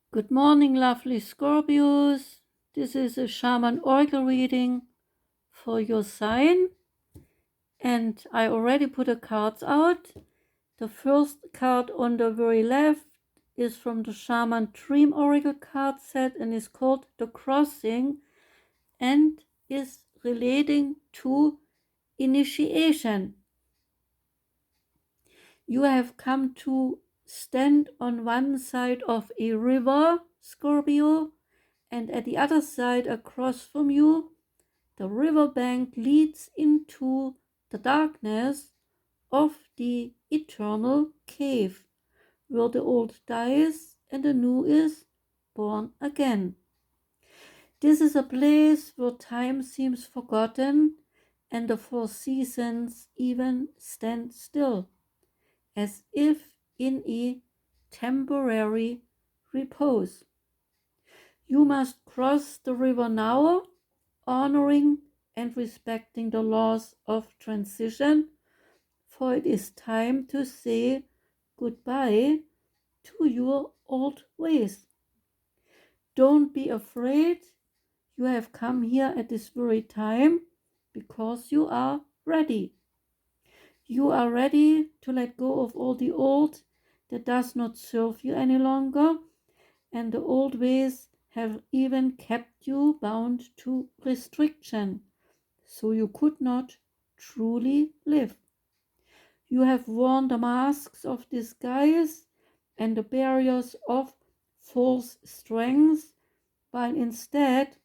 Good morning, lovely Scorpios. This is a Shaman Oracle reading for your sign, and I already put the cards out. The first card on the very left is from the Shaman Dream Oracle card set and is called The Crossing and is relating to initiation. You have come to stand on one side of a river, Scorpio, and at the other side across from you, the riverbank leads into the darkness of the eternal cave, where the old dies and the new is born again. This is a place where time seems forgotten and the four seasons even stand still, as if in a temporary repose. You must cross the river now, honoring and respecting the laws of transition, for it is time to say goodbye to your old ways. Don't be afraid. You have come here at this very time because you are ready. You are ready to let go of all the old that does not serve you any longer, and the old ways have even kept you bound to restriction, so you could not truly live. You have worn the masks of disguise and the barriers of false strength, while instead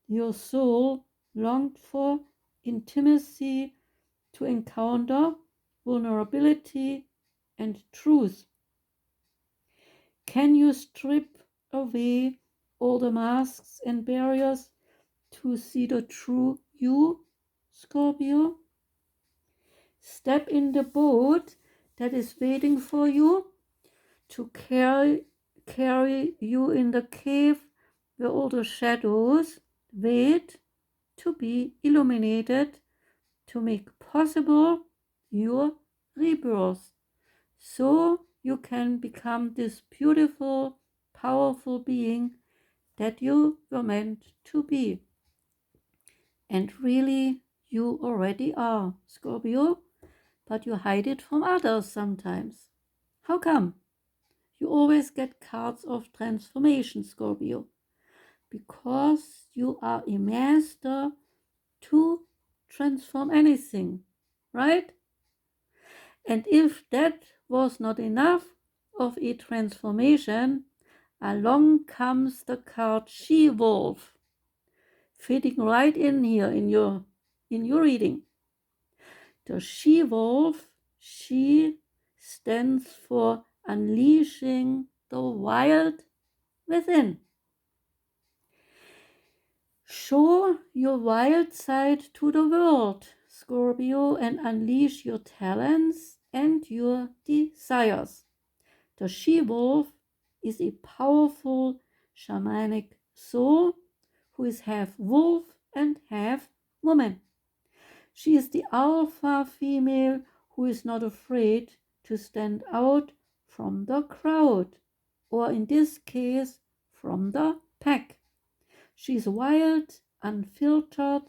your soul longed for intimacy, to encounter vulnerability and truth. Can you strip away all the masks and barriers to see the true you, Scorpio? Step in the boat that is waiting for you to carry you in the cave where all the shadows wait to be illuminated, to make possible your rebirth, so you can become this beautiful, powerful being that you were meant to be. And really, you already are, Scorpio, but you hide it from others sometimes. How come? You always get cards of transformation, Scorpio, because you are a master to transform anything, right? And if that was not enough of a transformation, along comes the card She-Wolf, fitting right in here in your reading. The She-Wolf, she stands for unleashing the wild within. Show your wild side to the world, Scorpio, and unleash your talents and your desires. The She-Wolf is a powerful shamanic soul who is half wolf and half woman. She is the alpha female who is not afraid to stand out from the crowd, or in this case, from the pack. She is wild, unfiltered,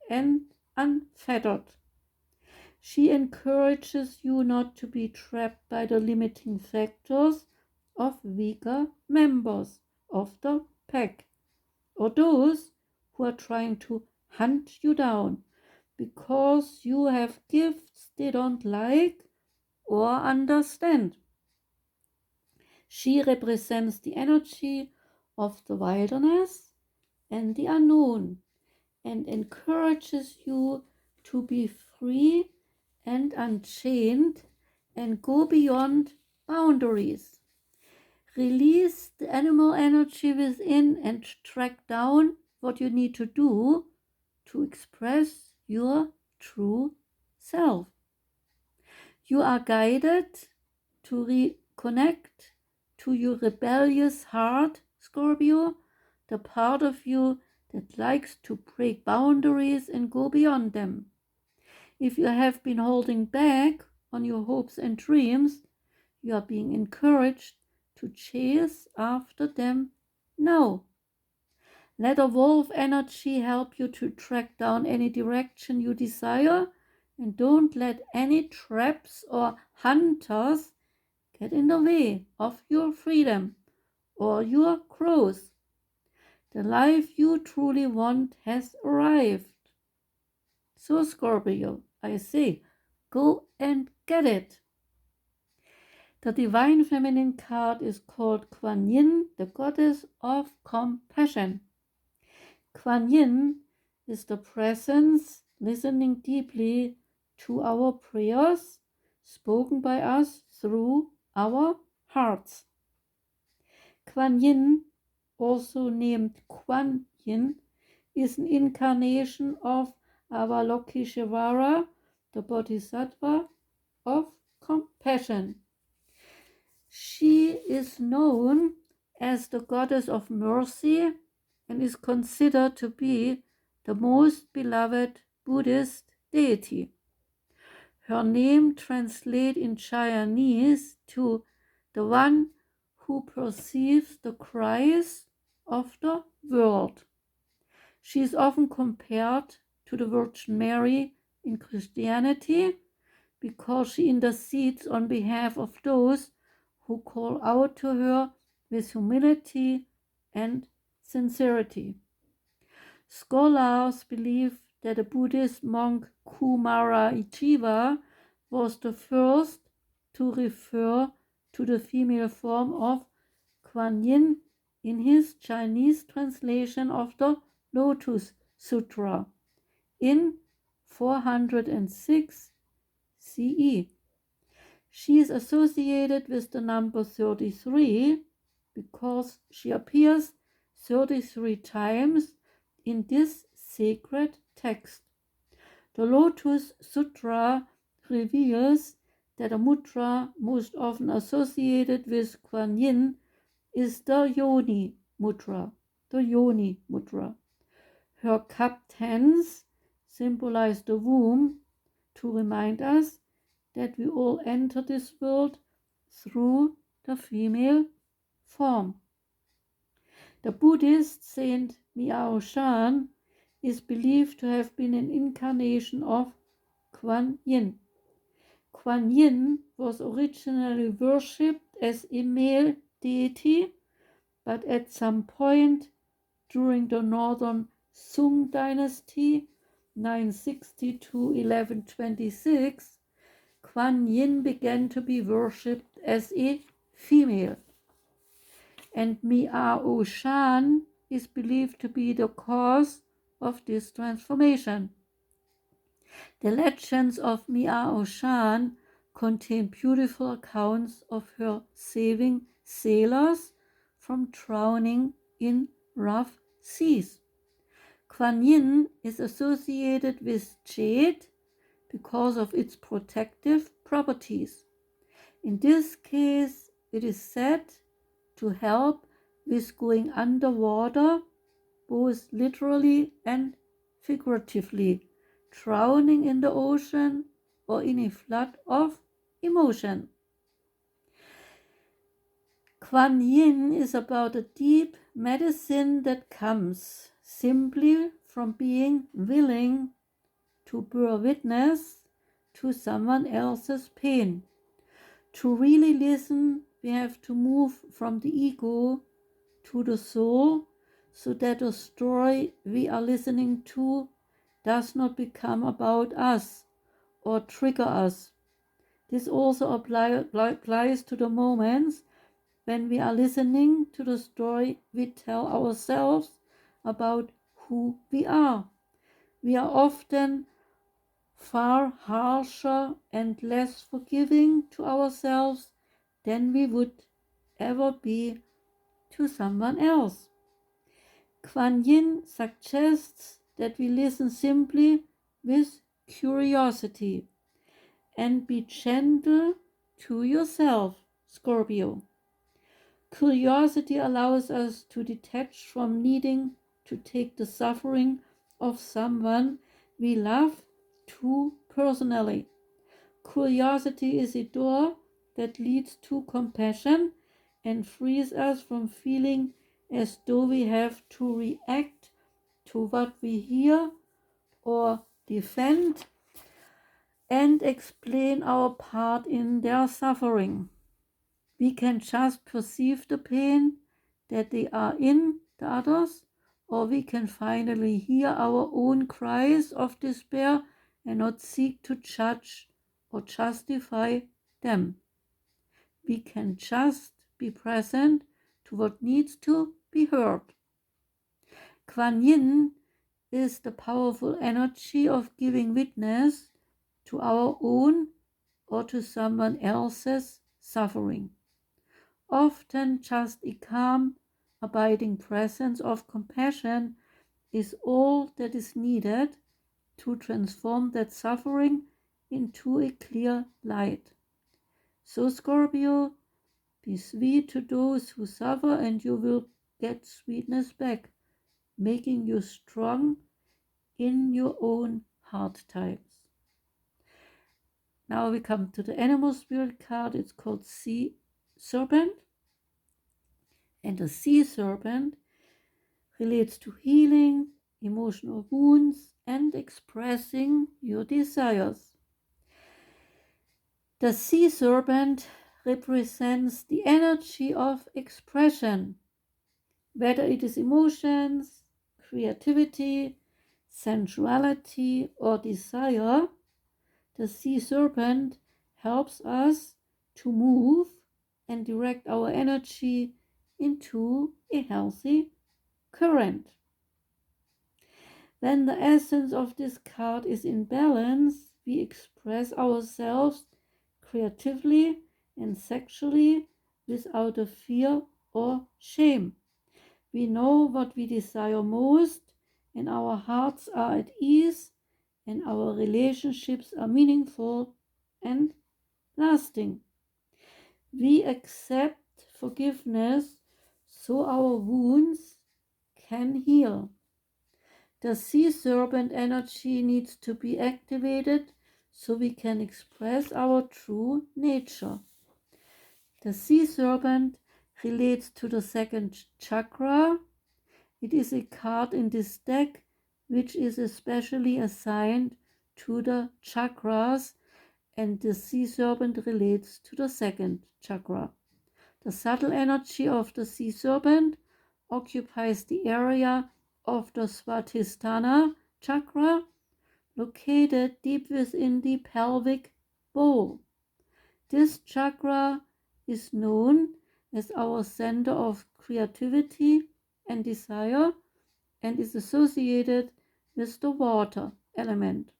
and unfettered. She encourages you not to be trapped by the limiting factors of weaker members of the pack, or those who are trying to hunt you down because you have gifts they don't like or understand. She represents the energy of the wilderness and the unknown, and encourages you to be free and unchained and go beyond boundaries. Release the animal energy within and track down what you need to do to express your true self. You are guided to reconnect to your rebellious heart, Scorpio, the part of you that likes to break boundaries and go beyond them. If you have been holding back on your hopes and dreams, you are being encouraged to chase after them now. Let the wolf energy help you to track down any direction you desire, and don't let any traps or hunters get in the way of your freedom or your growth. The life you truly want has arrived. So, Scorpio, I say, go and get it. The divine feminine card is called Quan Yin, the goddess of compassion. Quan Yin is the presence listening deeply to our prayers spoken by us through our hearts. Quan Yin, also named Quan Yin, is an incarnation of Avalokiteshvara, the Bodhisattva of compassion. She is known as the goddess of mercy and is considered to be the most beloved Buddhist deity. Her name translates in Chinese to the one who perceives the cries of the world. She is often compared to the Virgin Mary in Christianity because she intercedes on behalf of those who call out to her with humility and sincerity. Scholars believe that the Buddhist monk Kumara was the first to refer to the female form of Quan Yin in his Chinese translation of the Lotus Sutra in 406 CE. She is associated with the number 33 because she appears 33 times in this sacred text. The Lotus Sutra reveals that a mudra most often associated with Quan Yin is the Yoni Mudra. Her cupped hands symbolize the womb to remind us that we all enter this world through the female form. The Buddhist saint Miao Shan is believed to have been an incarnation of Quan Yin. Quan Yin was originally worshipped as a male deity, but at some point during the northern Sung dynasty, 960 to 1126, Quan Yin began to be worshipped as a female, and Miao Shan is believed to be the cause of this transformation. The legends of Miao Shan contain beautiful accounts of her saving sailors from drowning in rough seas. Quan Yin is associated with jade because of its protective properties. In this case, it is said to help with going underwater, both literally and figuratively, drowning in the ocean or in a flood of emotion. Quan Yin is about a deep medicine that comes simply from being willing to bear witness to someone else's pain. To really listen, we have to move from the ego to the soul so that the story we are listening to does not become about us or trigger us. This also applies to the moments when we are listening to the story we tell ourselves about who we are. We are often far harsher and less forgiving to ourselves than we would ever be to someone else. Quan Yin suggests that we listen simply with curiosity and be gentle to yourself, Scorpio. Curiosity allows us to detach from needing to take the suffering of someone we love too personally. Curiosity is a door that leads to compassion and frees us from feeling as though we have to react to what we hear or defend and explain our part in their suffering. We can just perceive the pain that they are in, the others, or we can finally hear our own cries of despair and not seek to judge or justify them. We can just be present to what needs to be heard. Quan Yin is the powerful energy of giving witness to our own or to someone else's suffering. Often just a calm, abiding presence of compassion is all that is needed to transform that suffering into a clear light. So, Scorpio, be sweet to those who suffer and you will get sweetness back, making you strong in your own hard times. Now we come to the animal spirit card. It's called Sea Serpent. And the sea serpent relates to healing, emotional wounds, and expressing your desires. The sea serpent represents the energy of expression, whether it is emotions, creativity, sensuality, or desire. The sea serpent helps us to move and direct our energy into a healthy current. When the essence of this card is in balance, we express ourselves creatively and sexually without a fear or shame. We know what we desire most, and our hearts are at ease, and our relationships are meaningful and lasting. We accept forgiveness so our wounds can heal. The sea serpent energy needs to be activated so we can express our true nature. The sea serpent relates to the second chakra. It is a card in this deck which is especially assigned to the chakras, and the sea serpent relates to the second chakra. The subtle energy of the sea serpent occupies the area of the Svatisthana chakra, located deep within the pelvic bowl. This chakra is known as our center of creativity and desire and is associated with the water element.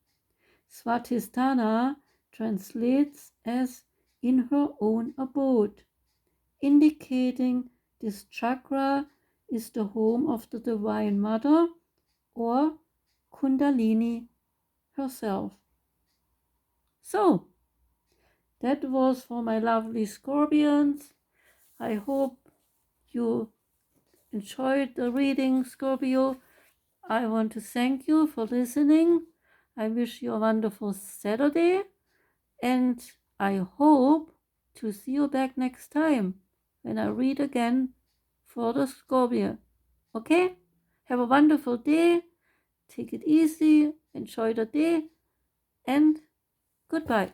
Svatisthana translates as in her own abode, indicating this chakra is the home of the Divine Mother or Kundalini herself. So, that was for my lovely Scorpions. I hope you enjoyed the reading, Scorpio. I want to thank you for listening. I wish you a wonderful Saturday, and I hope to see you back next time when I read again for the Scorpio. Okay? Have a wonderful day. Take it easy. Enjoy the day. And goodbye.